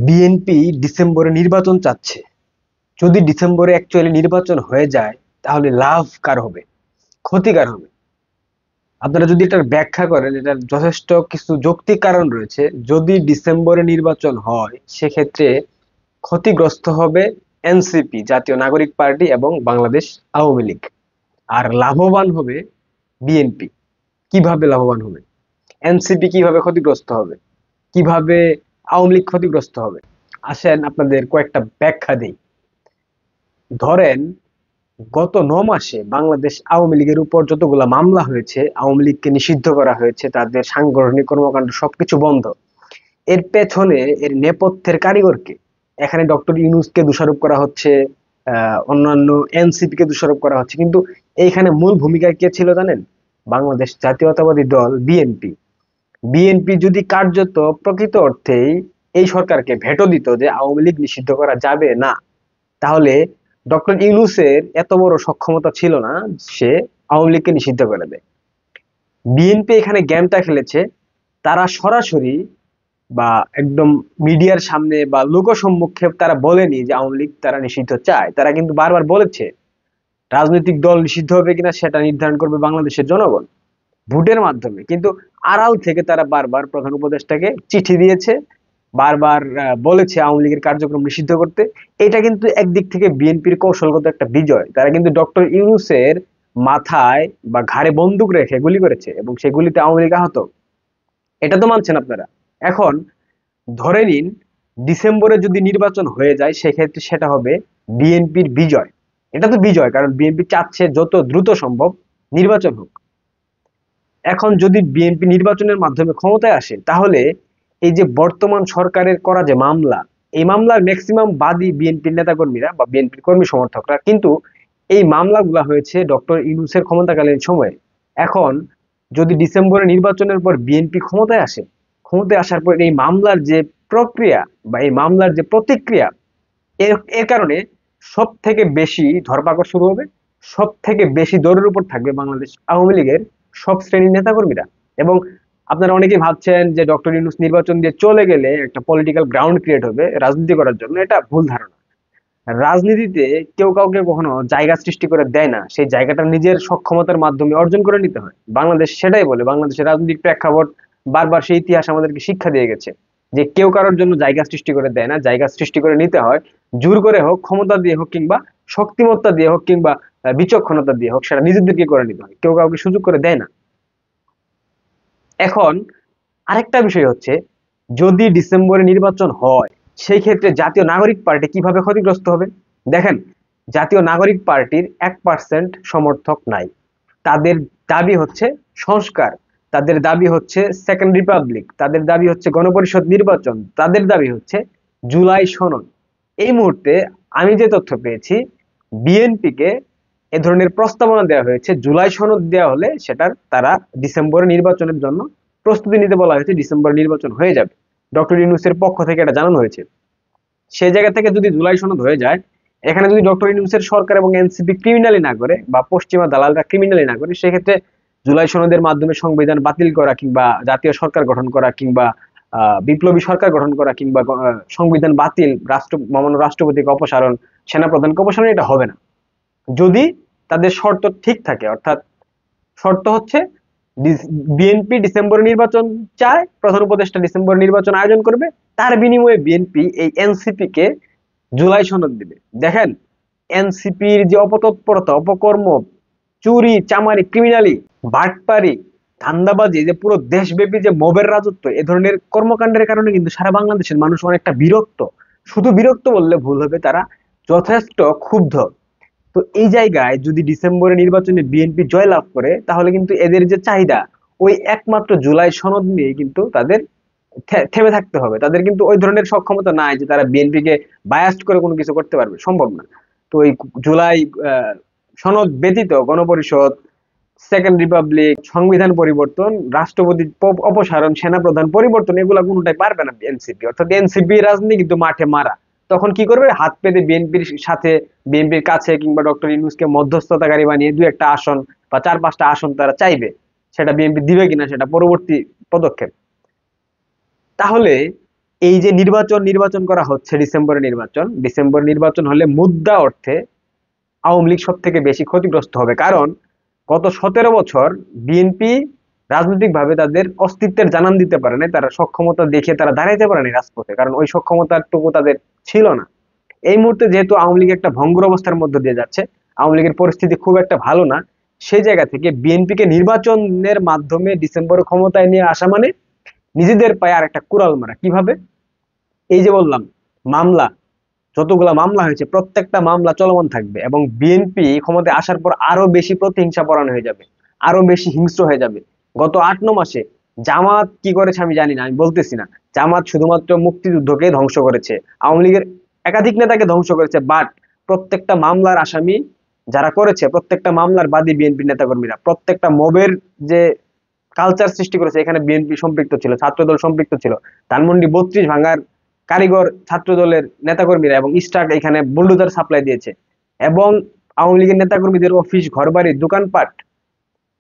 BNP ডিসেম্বরে নির্বাচন চাচ্ছে। যদি ডিসেম্বরে অ্যাকচুয়ালি নির্বাচন হয়ে যায় তাহলে লাভ কার হবে, ক্ষতি কার হবে? আপনারা যদি এটার ব্যাখ্যা করেন, এটার যথেষ্ট কিছু যৌক্তিক কারণ রয়েছে। যদি ডিসেম্বরে নির্বাচন হয় সেক্ষেত্রে ক্ষতিগ্রস্ত হবে এনসিপি, জাতীয় নাগরিক পার্টি এবং বাংলাদেশ আওয়ামী লীগ। আর লাভবান হবে বিএনপি। কিভাবে লাভবান হবে? এনসিপি কিভাবে ক্ষতিগ্রস্ত হবে? কিভাবে আওয়ামী লীগ ক্ষতিগ্রস্ত হবে? আসেন আপনাদের কয়েকটা ব্যাখ্যা দিই। ধরেন, গত ৯ মাসে বাংলাদেশ আওয়ামী লীগের উপর যতগুলা মামলা হয়েছে, আওয়ামী লীগকে নিষিদ্ধ করা হয়েছে, তাদের সাংগঠনিক কর্মকাণ্ড সবকিছু বন্ধ। এর পেছনে, এর নেপথ্যের কারিগরকে? এখানে ডক্টর ইউনূসকে দোষারোপ করা হচ্ছে, অন্যান্য এনসিপি কে দোষারোপ করা হচ্ছে, কিন্তু এইখানে মূল ভূমিকায় কে ছিল জানেন? বাংলাদেশ জাতীয়তাবাদী দল বিএনপি। বিএনপি যদি কার্যত প্রকৃত অর্থেই এই সরকারকে ভেটো দিত যে আওয়ামী লীগ নিষিদ্ধ করা যাবে না, তাহলে ডক্টর ইউনূসের এত বড় সক্ষমতা ছিল না সে আওয়ামী লীগকে নিষিদ্ধ করে দেয়। বিএনপি এখানে গেমটা খেলেছে। তারা সরাসরি বা একদম মিডিয়ার সামনে বা লোকসম্মুখে তারা বলেনি যে আওয়ামী লীগ তারা নিষিদ্ধ চায়। তারা কিন্তু বারবার বলেছে রাজনৈতিক দল নিষিদ্ধ হবে কিনা সেটা নির্ধারণ করবে বাংলাদেশের জনগণ ভোটের মাধ্যমে। কিন্তু আড়াল থেকে তারা বারবার প্রধান উপদেষ্টাকে চিঠি দিয়েছে, বারবার বলেছে আওয়ামী লীগের কার্যক্রম নিষিদ্ধ করতে। এটা কিন্তু একদিক থেকে বিএনপির কৌশলগত একটা বিজয়। তারা কিন্তু ডক্টর ইউনূসের মাথায় বা ঘাড়ে বন্দুক রেখে গুলি করেছে এবং সেই গুলিতে আওয়ামী লীগ আহত। এটা তো মানছেন আপনারা। এখন ধরে নিন ডিসেম্বরে যদি নির্বাচন হয়ে যায় সেক্ষেত্রে সেটা হবে বিএনপির বিজয়। এটা তো বিজয়, কারণ বিএনপি চাচ্ছে যত দ্রুত সম্ভব নির্বাচন হোক। এখন যদি বিএনপি নির্বাচনের মাধ্যমে ক্ষমতায় আসে তাহলে এই যে বর্তমান সরকারের করা যে মামলা, এই মামলার ম্যাক্সিমাম বাদী বিএনপির নেতাকর্মীরা বা বিএনপির কর্মী সমর্থকরা, কিন্তু এই মামলাগুলা হয়েছে ডক্টর ইউনূসের ক্ষমতাকালীন সময়ে। এখন যদি ডিসেম্বরে নির্বাচনের পর বিএনপি ক্ষমতায় আসে, ক্ষমতায় আসার পর এই মামলার যে প্রক্রিয়া বা এই মামলার যে প্রতিক্রিয়া, এর এর কারণে সব থেকে বেশি ধরপাকড় শুরু হবে, সব থেকে বেশি দৌড়ের উপর থাকবে বাংলাদেশ আওয়ামী লীগের সব শ্রেণীর নেতাকর্মীরা। এবং আপনারা অনেকেই ভাবছেন যে ডক্টর ইউনূস নির্বাচন দিয়ে চলে গেলে একটা পলিটিক্যাল গ্রাউন্ড ক্রিয়েট হবে রাজনীতি করার জন্য। এটা ভুল ধারণা। রাজনীতিতে কেউ কাউকে কখনো জায়গা সৃষ্টি করে দেয় না, সেই জায়গাটা নিজের সক্ষমতার মাধ্যমে অর্জন করে নিতে হয়। বাংলাদেশ সেটাই বলে, বাংলাদেশের রাজনৈতিক প্রেক্ষাপট বারবার সেই ইতিহাস আমাদেরকে শিক্ষা দিয়ে গেছে যে কেউ কারোর জন্য জায়গা সৃষ্টি করে দেয় না, জায়গা সৃষ্টি করে নিতে হয়। জোর করে হোক, ক্ষমতা দিয়ে হোক, কিংবা শক্তিমত্তা দিয়ে হোক, কিংবা বিচক্ষণতা দিয়ে হোক, সেটা নিজেদেরকে করে নিতে হয়, কেউ কাউকে সুযোগ করে দেয় না। এখন আরেকটা বিষয় হচ্ছে, যদি ডিসেম্বরে নির্বাচন হয় সেই ক্ষেত্রে জাতীয় নাগরিক পার্টি কিভাবে ক্ষতিগ্রস্ত হবে? দেখেন, জাতীয় নাগরিক পার্টির 1% সমর্থক নাই। তাদের দাবি হচ্ছে সংস্কার, তাদের দাবি হচ্ছে সেকেন্ড রিপাবলিক, তাদের দাবি হচ্ছে গণপরিষদ নির্বাচন, তাদের দাবি হচ্ছে জুলাই সনদ। এই মুহূর্তে আমি যে তথ্য পেয়েছি, বিএনপি কে এ ধরনের প্রস্তাবনা দেওয়া হয়েছে, জুলাই সনদ দেওয়া হলে সেটার তারা ডিসেম্বরে নির্বাচনের জন্য প্রস্তুতি নিতে বলা হয়েছে, ডিসেম্বরে নির্বাচন হয়ে যাবে। ডক্টর ইউনূসের পক্ষ থেকে এটা জানানো হয়েছে। সেই জায়গা থেকে যদি জুলাই সনদ হয়ে যায়, এখানে যদি ডক্টর ইউনূসের সরকার এবং এনসিপি ক্রিমিনালি না করে বা পশ্চিমা দালালরা ক্রিমিনালি না করে, সেক্ষেত্রে জুলাই সনদের মাধ্যমে সংবিধান বাতিল করা কিংবা জাতীয় সরকার গঠন করা কিংবা বিপ্লবী সরকার গঠন করা কিংবা সংবিধান বাতিল, মহামান্য রাষ্ট্রপতিকে অপসারণ, সেনাপ্রধানকে অপসারণ, এটা হবে না যদি তাদের শর্ত ঠিক থাকে। অর্থাৎ শর্ত হচ্ছে বিএনপি ডিসেম্বরে নির্বাচন চায়, প্রধান উপদেষ্টা ডিসেম্বরে নির্বাচন আয়োজন করবে, তার বিনিময়ে বিএনপি এই এনসিপি কে জুলাই সনদ দিবে। দেখেন, এনসিপির যে অপতৎপরতা, অপকর্ম, চুরি চামারি, ক্রিমিনালি, বাটপারি, ধান্দাবাজি, যে পুরো দেশব্যাপী যে মবের রাজত্ব, এ ধরনের কর্মকাণ্ডের কারণে কিন্তু সারা বাংলাদেশের মানুষ অনেকটা বিরক্ত। শুধু বিরক্ত বললে ভুল হবে, তারা যথেষ্ট ক্ষুব্ধ। তো এই জায়গায় যদি ডিসেম্বরে নির্বাচনে বিএনপি জয়লাভ করে তাহলে কিন্তু এদের যে চাহিদা, ওই একমাত্র জুলাই সনদ নিয়ে কিন্তু তাদের থেমে থাকতে হবে। তাদের কিন্তু ওই ধরনের সক্ষমতা নাই যে তারা বিএনপি কে বায়াস্ট করে কোনো কিছু করতে পারবে, সম্ভব না। তো এই জুলাই সনদ ব্যতীত গণপরিষদ, সেকেন্ড রিপাবলিক, সংবিধান পরিবর্তন, রাষ্ট্রপতি অপসারণ, সেনাপ্রধান পরিবর্তন, এগুলা কোনোটাই পারবে না এনসিপি। অর্থাৎ এনসিপি রাজনীতি কিন্তু মাঠে মারা। তখন কি করবে? হাত পেতে বিএনপির সাথে, বিএনপির কাছে কিংবা ডক্টর ইউনূসকে মধ্যস্থতাকারী বানিয়ে 2-1টা আসন বা 4-5টা আসন তারা চাইবে। সেটা বিএনপি দিবে কিনা সেটা পরবর্তী পদক্ষেপ। তাহলে এই যে নির্বাচন নির্বাচন করা হচ্ছে, ডিসেম্বরে নির্বাচন হলে মুদ্রা অর্থে আওয়ামী লীগ সব থেকে বেশি ক্ষতিগ্রস্ত হবে। কারণ গত 17 বছর বিএনপি রাজনৈতিক ভাবে তাদের অস্তিত্বের জানান দিতে পারে না, তারা সক্ষমতা দেখিয়ে তারা দাঁড়াইতে পারেনি রাজপথে, কারণ ওই সক্ষমতাটুকু তাদের ছিল না। এই মুহূর্তে যেহেতু আওয়ামী লীগ একটা ভঙ্গুর অবস্থার মধ্যে দিয়ে যাচ্ছে, আওয়ামী লীগের পরিস্থিতি খুব একটা ভালো না, সেই জায়গা থেকে বিএনপিকে নির্বাচনের মাধ্যমে ডিসেম্বরে ক্ষমতায় নিয়ে আসা মানে নিজেদের পায়ে আর একটা কুড়াল মারা। কিভাবে? এই যে বললাম, মামলা, যতগুলা মামলা হয়েছে প্রত্যেকটা মামলা চলমান থাকবে, এবং বিএনপি ক্ষমতায় আসার পর আরো বেশি প্রতিহিংসা পরায়ণ হয়ে যাবে, আরো বেশি হিংস্র হয়ে যাবে। গত 8-9 মাসে জামাত কি করেছে আমি জানি না, আমি বলতেছি না। জামাত শুধুমাত্র মুক্তিযুদ্ধকে ধ্বংস করেছে, আওয়ামী লীগের একাধিক নেতাকে ধ্বংস করেছে, বাট প্রত্যেকটা মামলার আসামি যারা করেছে, প্রত্যেকটা মামলার বাদী বিএনপি নেতাকর্মীরা। প্রত্যেকটা মবের যে কালচার সৃষ্টি করেছে, এখানে বিএনপি সম্পৃক্ত ছিল, ছাত্রদল সম্পৃক্ত ছিল। ধানমন্ডি 32 ভাঙার কারিগর ছাত্র দলের নেতাকর্মীরা, এবং স্টাক এখানে বুলডোজার সাপ্লাই দিয়েছে। এবং আওয়ামী লীগের নেতাকর্মীদের অফিস, ঘরবাড়ি, দোকানপাট,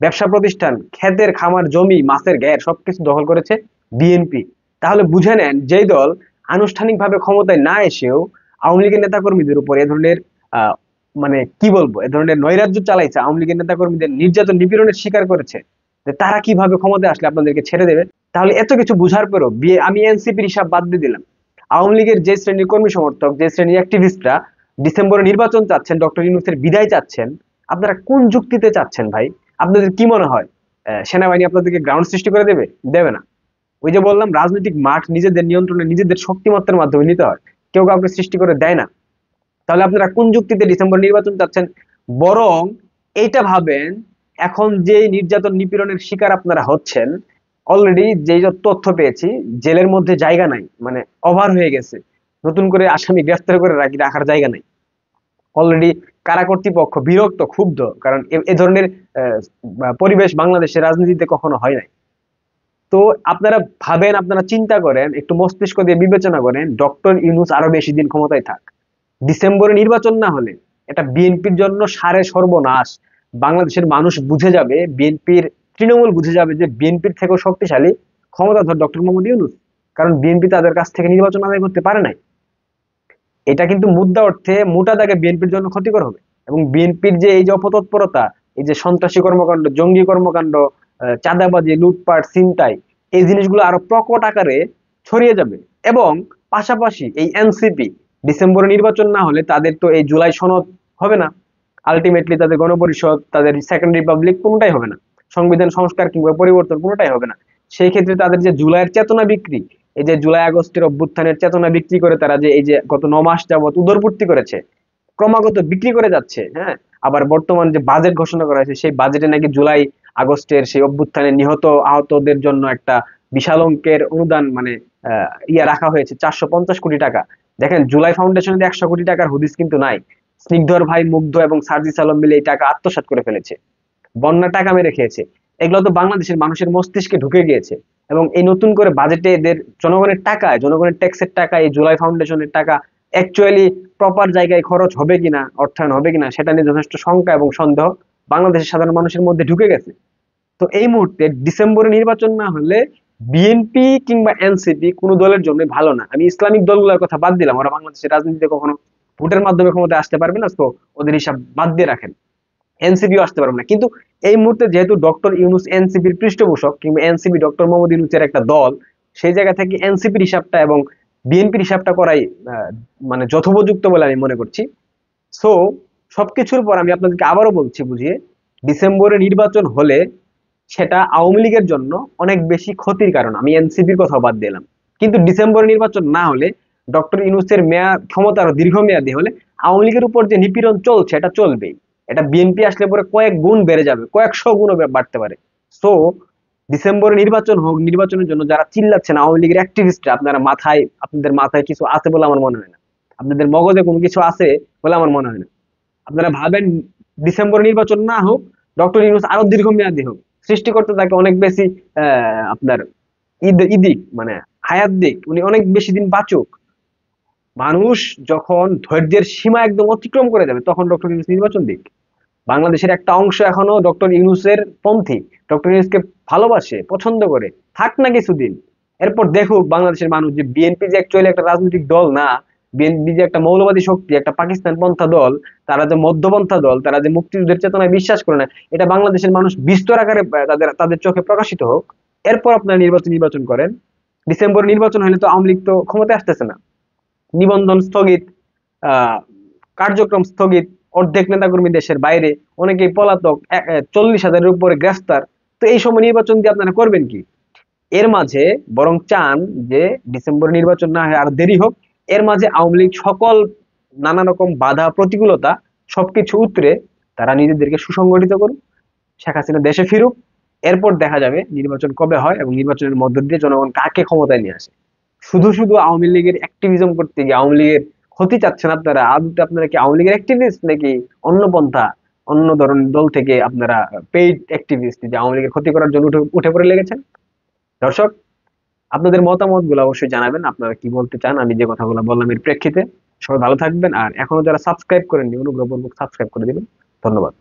ব্যবসা প্রতিষ্ঠান, ক্ষেতের খামার, জমি, মাছের ঘের সবকিছু দখল করেছে বিএনপি। তাহলে বুঝে নেন, যেই দল আনুষ্ঠানিকভাবে ক্ষমতায় না এসেও আওয়ামী লীগের নেতাকর্মীদের উপর এ ধরনের আহ মানে কি বলবো, এ ধরনের নৈরাজ্য চালাইছে, আওয়ামী লীগের নেতাকর্মীদের নির্যাতন নিপীড়নের শিকার করেছে, যে তারা কিভাবে ক্ষমতায় আসলে আপনাদেরকে ছেড়ে দেবে। তাহলে এত কিছু বুঝার পরেও আমি এনসিপির হিসাব বাদ দিয়ে দিলাম, আওয়ামী লীগের যে শ্রেণীর কর্মী সমর্থক, যে শ্রেণীর অ্যাক্টিভিস্টরা ডিসেম্বরে নির্বাচন চাচ্ছেন, ডক্টর ইউনূসের বিদায় চাচ্ছেন, আপনারা কোন যুক্তিতে চাচ্ছেন ভাই? আপনাদের কি মনে হয় সেনাবাহিনী আপনাদেরকে গ্রাউন্ড সৃষ্টি করে দেবে? দেবে না। ওই যে বললাম, রাজনৈতিক মাঠ নিজেদের নিয়ন্ত্রণে, নিজেদের শক্তিমত্তার মাধ্যমে নিতে হয়, কেউ কাউকে সৃষ্টি করে দেয় না। তাহলে আপনারা কোন যুক্তিতে ডিসেম্বর নির্বাচন চাচ্ছেন? বরং এইটা ভাবেন, এখন যে নির্যাতন নিপীড়নের শিকার আপনারা হচ্ছেন, অলরেডি যেই যত তথ্য পেয়েছি, জেলের মধ্যে জায়গা নাই, মানে ওভার হয়ে গেছে, নতুন করে আসামি গ্রেফতার করে রাখার জায়গা নাই। অলরেডি কারা কর্তৃপক্ষ বিরক্ত, ক্ষুব্ধ, কারণ এ ধরনের পরিবেশ বাংলাদেশের রাজনীতিতে কখনো হয় নাই। তো আপনারা ভাবেন, আপনারা চিন্তা করেন, একটু মস্তিষ্ক দিয়ে বিবেচনা করেন, ডক্টর ইউনূস আরো বেশি দিন ক্ষমতায় থাক, ডিসেম্বরে নির্বাচন না হলে এটা বিএনপির জন্য সারে সর্বনাশ। বাংলাদেশের মানুষ বুঝে যাবে, বিএনপির তৃণমূল বুঝে যাবে যে বিএনপির থেকেও শক্তিশালী ক্ষমতাধর ডক্টর মোহাম্মদ ইউনূস, কারণ বিএনপি তাদের কাছ থেকে নির্বাচন আদায় করতে পারে নাই। এটা কিন্তু মুদ্রা অর্থে মোটা দাগে বিএনপির জন্য ক্ষতিকর হবে। এবং বিএনপির যে এই যে অপতৎপরতা, এই যে সন্ত্রাসী কর্মকাণ্ড, জঙ্গি কর্মকাণ্ড, চাঁদাবাজি, লুটপাট, ছিনতাই, এই জিনিসগুলো আরো প্রকট আকারে ছড়িয়ে যাবে। এবং পাশাপাশি এই এনসিপি ডিসেম্বরে নির্বাচন না হলে তাদের তো এই জুলাই সনদ হবে না, আলটিমেটলি তাদের গণপরিষদ, তাদের সেকেন্ড রিপাবলিক কোনোটাই হবে না, সংবিধান সংস্কার কিংবা পরিবর্তন কোনোটাই হবে না। সেই ক্ষেত্রে তাদের যে জুলাইয়ের চেতনা বিক্রি, এই যে জুলাই আগস্টের অভ্যুত্থানের চেতনা বিক্রি করে তারা যে এই যে গত 9 মাস যাবত উদরপূর্তি করেছে, ক্রমাগত বিক্রি করে যাচ্ছে, হ্যাঁ। আবার বর্তমান যে বাজেট ঘোষণা করা হয়েছে, সেই বাজেটে নাকি জুলাই আগস্টের সেই অভ্যুত্থানে নিহত আহতদের জন্য একটা বিশাল অঙ্কের অনুদান, মানে রাখা হয়েছে 450 কোটি টাকা। দেখেন, জুলাই ফাউন্ডেশনে 100 কোটি টাকার হুদিস কিন্তু নাই। স্নিগ্ধর ভাই মুগ্ধ এবং সার্জিস আলম মিলে এই টাকা আত্মসাৎ করে ফেলেছে, বন্যা টাকা মেরে খেয়েছে। এগুলো তো বাংলাদেশের মানুষের মস্তিষ্কে ঢুকে গিয়েছে। এবং এই নতুন করে বাজেটে এদের জনগণের টাকায়, জনগণের ট্যাক্সের টাকা, এই জুলাই ফাউন্ডেশনের টাকা অ্যাকচুয়ালি প্রপার জায়গায় খরচ হবে কিনা, অর্থায়ন হবে কিনা, সেটা নিয়ে যথেষ্ট শঙ্কা এবং সন্দেহ বাংলাদেশের সাধারণ মানুষের মধ্যে ঢুকে গেছে। তো এই মুহূর্তে ডিসেম্বরে নির্বাচন না হলে বিএনপি কিংবা এনসিপি কোন দলের জন্য ভালো না। আমি ইসলামিক দলগুলোর কথা বাদ দিলাম, ওরা বাংলাদেশের রাজনীতিতে কখনো ভোটের মাধ্যমে ক্ষমতায় আসতে পারবে না, তো ওদের হিসাব বাদ দিয়ে রাখেন। এনসিপিও আসতে পারবে না। কিন্তু এই মুহূর্তে যেহেতু ডক্টর ইউনূস এনসিপির পৃষ্ঠপোষক, কিংবা এনসিপি ডক্টর মোহাম্মদ ইউনূসের একটা দল, সেই জায়গা থেকে এনসিপির হিসাবটা এবং বিএনপির হিসাবটা করাই মানে যথোপযুক্ত বলে আমি মনে করছি। সো সবকিছুর পর আমি আপনাদেরকে আবারও বলছি বুঝিয়ে, ডিসেম্বরে নির্বাচন হলে সেটা আওয়ামী লীগের জন্য অনেক বেশি ক্ষতির কারণ, আমি এনসিপির কথা বাদ দিলাম। কিন্তু ডিসেম্বরে নির্বাচন না হলে, ডক্টর ইউনূসের মেয়াদ, ক্ষমতা আরো দীর্ঘমেয়াদী হলে আওয়ামী লীগের উপর যে নিপীড়ন চলছে এটা চলবেই। এটা বিএনপি আসলে পরে কয়েক গুণ বেড়ে যাবে, কয়েকশো গুণও বাড়তে পারে। সো ডিসেম্বরে নির্বাচন হোক, নির্বাচনের জন্য যারা চিল্লাচ্ছেন আওয়ামী লীগের অ্যাক্টিভিস্টরা, আপনাদের মাথায় কিছু আছে বলে আমার মনে হয় না, আপনাদের মগজে কোনো কিছু আছে বলে আমার মনে হয় না। আপনারা ভাবেন, ডিসেম্বরে নির্বাচন না হোক, ডক্টর ইউনূস আরো দীর্ঘমেয়াদী হোক, সৃষ্টিকর্তা তাকে অনেক বেশি আপনার ইদিক, মানে হায়াত দিক, উনি অনেক বেশি দিন বাঁচুক। মানুষ যখন ধৈর্যের সীমা একদম অতিক্রম করে যাবে, তখন ডক্টর ইউনূস নির্বাচন দিক। বাংলাদেশের একটা অংশ এখনো ডক্টর ইউনূসের পন্থী, ডক্টর ইউনূসকে ভালোবাসে, পছন্দ করে, থাক না কিছুদিন। এরপর দেখুক বাংলাদেশের মানুষ যে বিএনপি যে অ্যাকচুয়ালি একটা রাজনৈতিক দল না, বিএনপি যে একটা মৌলবাদী শক্তি, একটা পাকিস্তান পন্থা দল, তারা যে মধ্যপন্থা দল, তারা যে মুক্তিযুদ্ধের চেতনায় বিশ্বাস করে না, এটা বাংলাদেশের মানুষ বিস্তর আকারে তাদের তাদের চোখে প্রকাশিত হোক। এরপর আপনারা নির্বাচন করেন। ডিসেম্বর নির্বাচন হলে তো আওয়ামী লীগ তো ক্ষমতায় আসতেছে না, নিবন্ধন স্থগিত, আহ কার্যক্রম স্থগিত, অর্ধেক নেতাকর্মী দেশের বাইরে, অনেকেই পলাতক, 40,000-এর উপরে গ্রেফতার। তো এই সময় নির্বাচন দিয়ে আপনারা করবেন কি? এর মাঝে বরং চান যে ডিসেম্বর নির্বাচন না হয় আর দেরি হোক, এর মাঝে আওয়ামী লীগ সকল নানা রকম বাধা প্রতিকূলতা সবকিছু উতরে তারা নিজেদেরকে সুসংগঠিত করুক, শেখ হাসিনা দেশে ফিরুক। এরপর দেখা যাবে নির্বাচন কবে হয় এবং নির্বাচনের মধ্য দিয়ে জনগণ কাকে ক্ষমতায় নিয়ে আসে। শুধু শুধু আওয়ামী লীগের অ্যাক্টিভিজম করতে গিয়ে আওয়ামী লীগের ক্ষতি চাচ্ছেন আপনারা। আদতে আপনারা কি আওয়ামী লীগের অ্যাক্টিভিস্ট, নাকি অন্য পন্থা, অন্য ধরনের দল থেকে আপনারা পেইড অ্যাক্টিভিস্ট যে আওয়ামী লীগের ক্ষতি করার জন্য উঠে উঠে পড়ে লেগেছেন? দর্শক, আপনাদের মতামত গুলো অবশ্যই জানাবেন, আপনারা কি বলতে চান আমি যে কথাগুলো বললাম এর প্রেক্ষিতে। সবাই ভালো থাকবেন, আর এখনো যারা সাবস্ক্রাইব করেননি অনুগ্রহপূর্বক সাবস্ক্রাইব করে দিবেন। ধন্যবাদ।